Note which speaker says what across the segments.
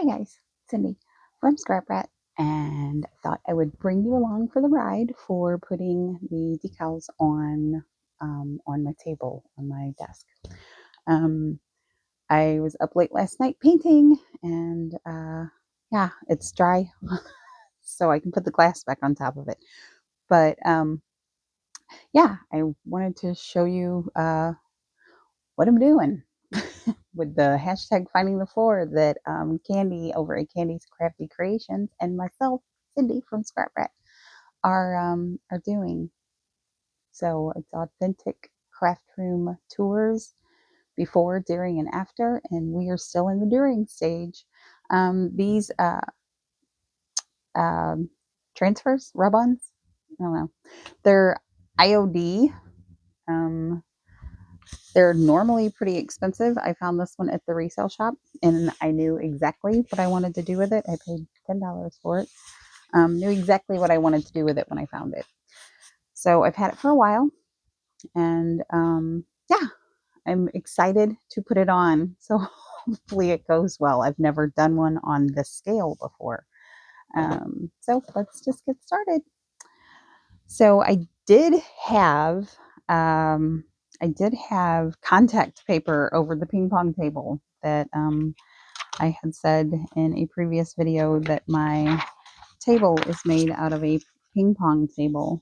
Speaker 1: Hi guys, Cindy from Scrap Rat, and I thought I would bring you along for the ride for putting the decals on my table on my desk. Um, I was up late last night painting, and yeah, it's dry, so I can put the glass back on top of it. But yeah, I wanted to show you what I'm doing with the hashtag finding the floor that Candy over at Candy's Crafty Creations and myself, Cindy from Scrap Rat, are doing. So it's Authentic Craftroom Tours before, during, and after, and we are still in the during stage. These transfers, rub-ons, I don't know, they're IOD. Um, They're normally pretty expensive. I found this one at the resale shop, and I knew exactly what I wanted to do with it. I paid $10 for it. Knew exactly what I wanted to do with it when I found it. So I've had it for a while, and yeah, I'm excited to put it on. So hopefully it goes well. I've never done one on this scale before. So let's just get started. So I did have contact paper over the ping pong table that I had said in a previous video that my table is made out of a ping pong table.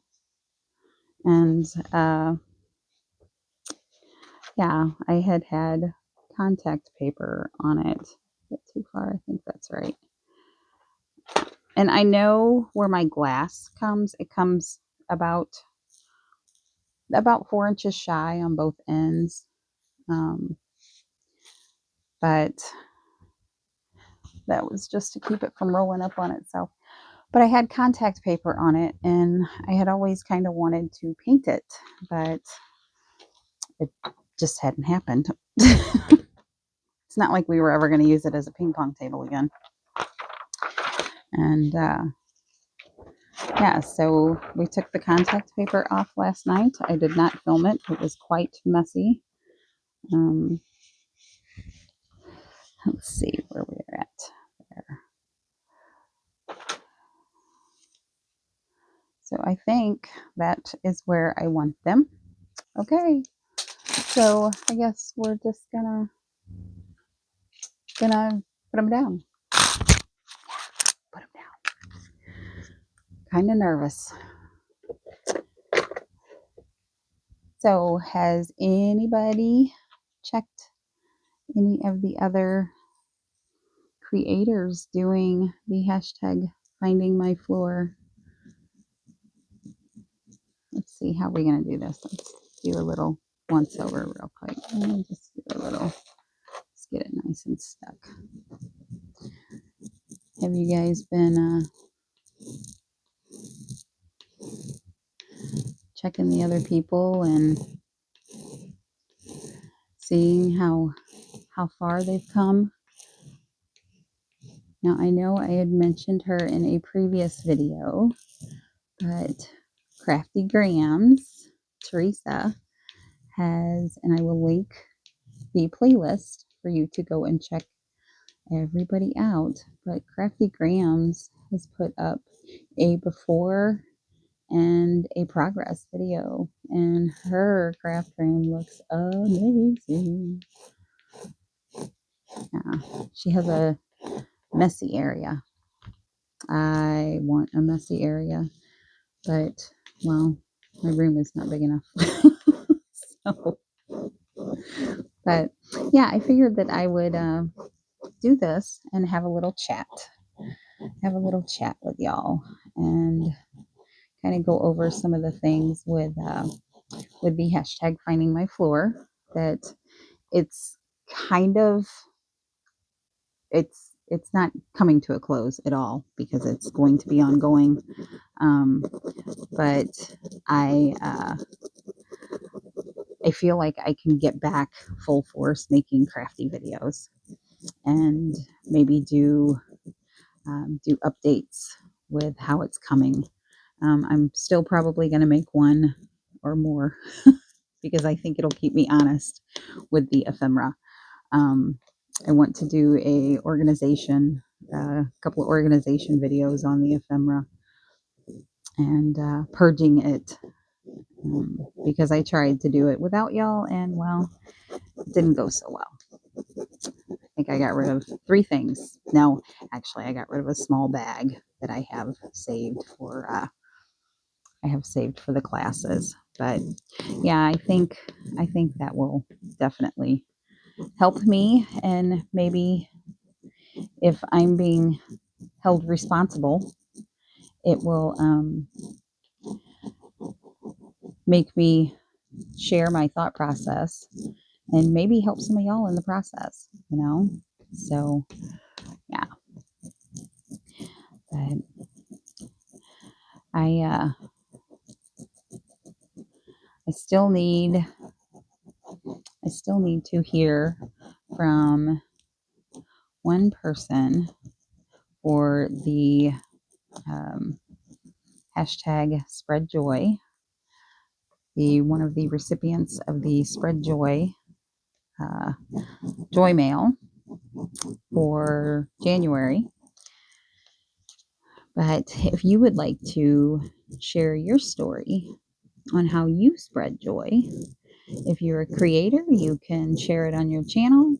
Speaker 1: And yeah, I had contact paper on it. Get too far? I think that's right. And I know where my glass comes. It comes about 4 inches shy on both ends. But that was just to keep it from rolling up on itself. But I had contact paper on it, and I had always kind of wanted to paint it, but it just hadn't happened. It's not like we were ever going to use it as a ping pong table again. And yeah, so we took the contact paper off last night. I did not film it. It was quite messy. Let's see where we're at there. So I think that is where I want them. Okay, so I guess we're just gonna put them down. Put them down. Kind of nervous. So has anybody checked any of the other creators doing the hashtag finding my floor? Let's see how we're gonna do this. Let's do a little once over real quick. Just do a little. Let's get it nice and stuck. Have you guys been checking the other people and seeing how far they've come? Now I know I had mentioned her in a previous video, but Crafty Grams, Teresa, has, and I will link the playlist for you to go and check everybody out. But Crafty Grams has put up a before and a progress video, and her craft room looks amazing. Yeah, she has a messy area. I want a messy area, but well, my room is not big enough. So, but yeah, I figured that I would do this and have a little chat with y'all, and kind of go over some of the things with the hashtag finding my floor. That it's kind of it's not coming to a close at all, because it's going to be ongoing. But I feel like I can get back full force making crafty videos, and maybe do updates with how it's coming. I'm still probably going to make one or more because I think it'll keep me honest with the ephemera. I want to do a organization a couple of organization videos on the ephemera and purging it, because I tried to do it without y'all, and well, it didn't go so well. I think I got rid of 3 things. No, actually, I got rid of a small bag that I have saved for the classes. But yeah, I think that will definitely help me, and maybe if I'm being held responsible, it will make me share my thought process and maybe help some of y'all in the process, you know? So, yeah. But I still need to hear from one person for the hashtag spread joy, one of the recipients of the spread joy joy mail for January. But if you would like to share your story on how you spread joy, if you're a creator, you can share it on your channel.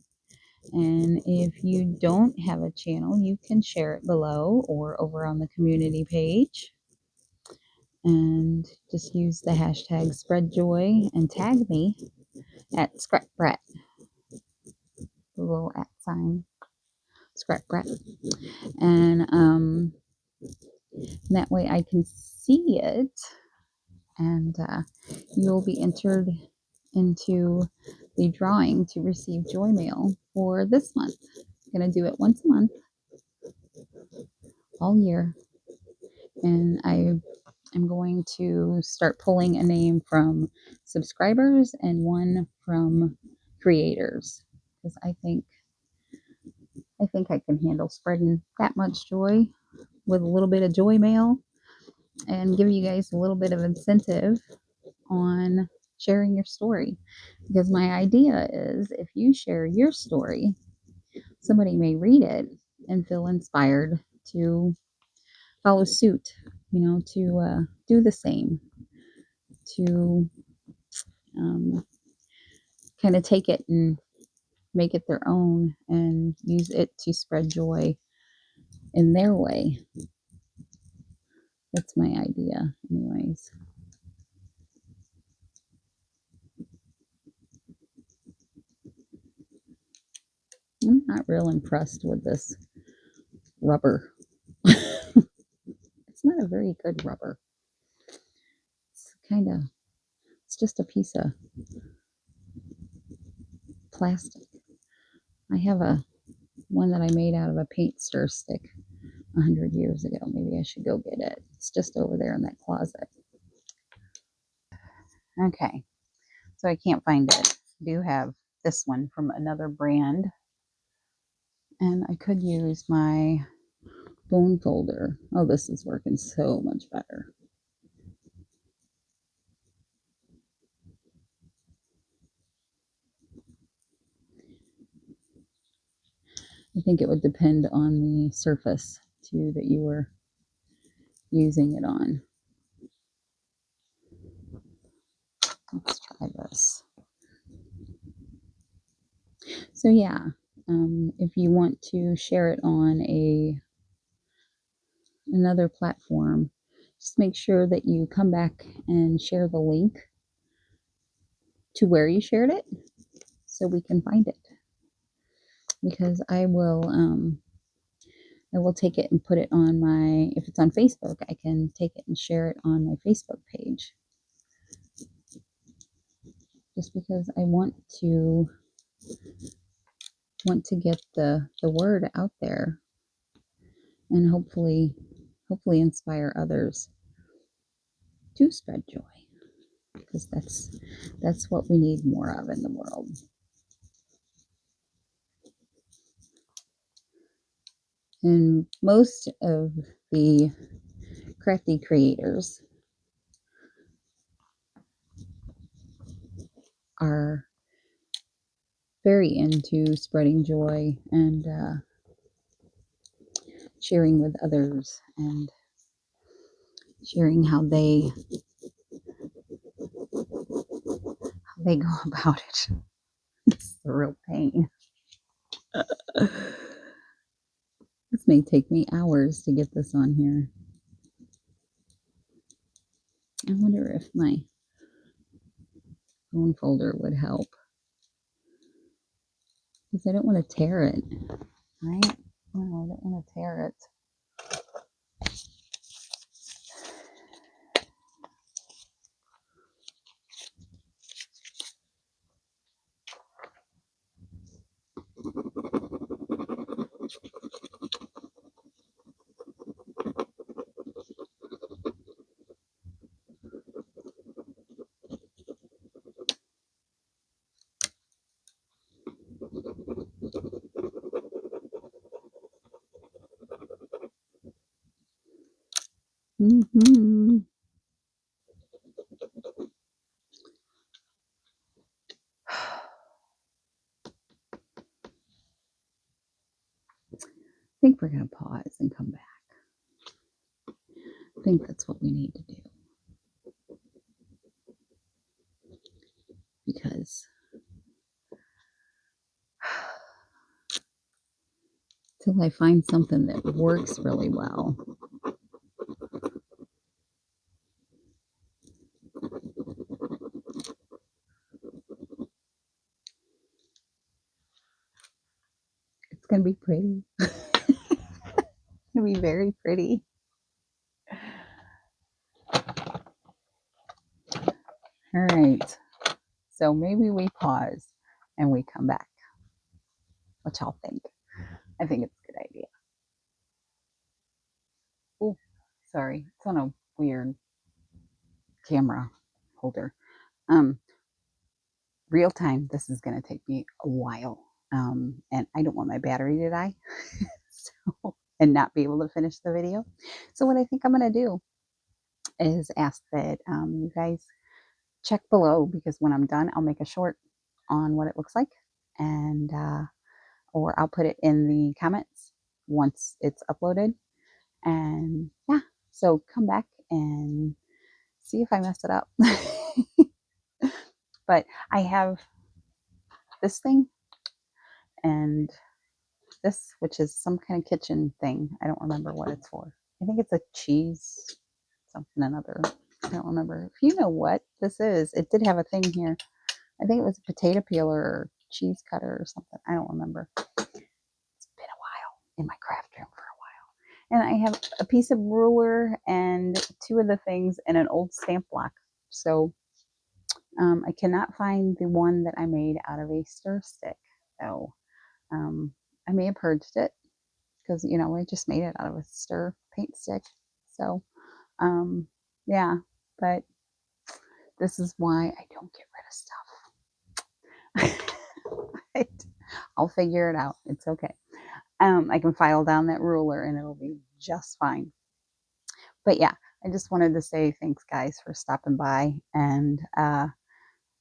Speaker 1: And if you don't have a channel, you can share it below or over on the community page. And just use the hashtag spreadjoy and tag me at scrapbrett, the little @ sign, scrapbrett. And that way I can see it, and you'll be entered into the drawing to receive joy mail for this month. I'm going to do it once a month, all year. And I'm going to start pulling a name from subscribers and one from creators, because I think I can handle spreading that much joy with a little bit of joy mail, and give you guys a little bit of incentive on sharing your story. Because my idea is, if you share your story, somebody may read it and feel inspired to follow suit, to do the same, to kind of take it and make it their own and use it to spread joy in their way. That's my idea, anyways. I'm not real impressed with this rubber. It's not a very good rubber. It's just a piece of plastic. I have one that I made out of a paint stir stick 100 years ago. Maybe I should go get it. It's just over there in that closet. Okay, so I can't find it. I do have this one from another brand, and I could use my bone folder. Oh, this is working so much better. I think it would depend on the surface too that you were using it on. Let's try this. So yeah, if you want to share it on another platform, just make sure that you come back and share the link to where you shared it so we can find it. Because I will take it and put it on if it's on Facebook, I can take it and share it on my Facebook page. Just because I want to get the word out there, and hopefully inspire others to spread joy, because that's what we need more of in the world. And most of the crafty creators are very into spreading joy and sharing with others and sharing how they go about it. It's a real pain. This may take me hours to get this on here. I wonder if my phone folder would help. Because I don't want to tear it, right? No, I don't want to tear it. Mm-hmm. I think we're going to pause and come back. I think that's what we need to do. Because till I find something that works really well, it's going to be pretty. It's going to be very pretty. All right. So maybe we pause and we come back. What y'all think? I think it's a good idea. Oh, sorry. It's on a weird camera holder. Real time, this is going to take me a while. And I don't want my battery to die and not be able to finish the video. So what I think I'm going to do is ask that you guys check below, because when I'm done, I'll make a short on what it looks like, and or I'll put it in the comments once it's uploaded. And yeah, so come back and see if I mess it up. But I have this thing and this, which is some kind of kitchen thing. I don't remember what it's for. I think it's a cheese something another. I don't remember. If you know what this is, it did have a thing here. I think it was a potato peeler or cheese cutter or something. I don't remember. It's been a while in my craft room for a while. And I have a piece of ruler and two of the things and an old stamp block. So I cannot find the one that I made out of a stir stick. So I may have purged it because, you know, I just made it out of a stir paint stick. So yeah, but this is why I don't get rid of stuff. I'll figure it out. It's okay. I can file down that ruler and it'll be just fine. But yeah, I just wanted to say thanks, guys, for stopping by, and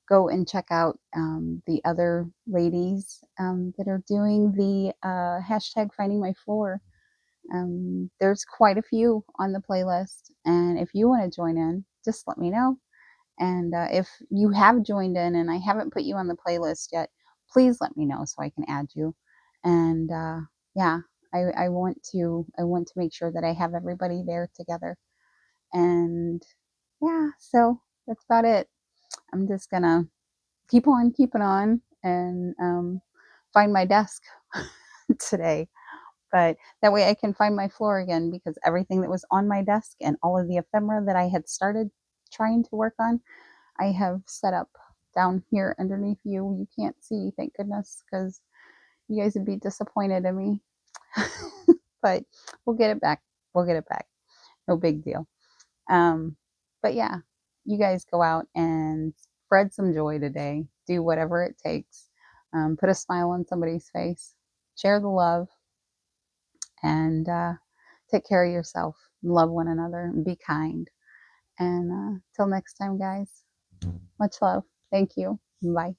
Speaker 1: go and check out the other ladies that are doing the hashtag finding my floor. There's quite a few on the playlist, and if you want to join in, just let me know. And if you have joined in and I haven't put you on the playlist yet, please let me know so I can add you. And yeah, I want to make sure that I have everybody there together. And yeah, so that's about it. I'm just gonna keep on keeping on and find my desk today. But that way I can find my floor again, because everything that was on my desk and all of the ephemera that I had started trying to work on, I have set up down here underneath you. You can't see, thank goodness, because you guys would be disappointed in me. But we'll get it back. We'll get it back. No big deal. But yeah, you guys go out and spread some joy today. Do whatever it takes. Put a smile on somebody's face. Share the love. And take care of yourself. Love one another. And be kind. And till next time, guys. Much love. Thank you. Bye.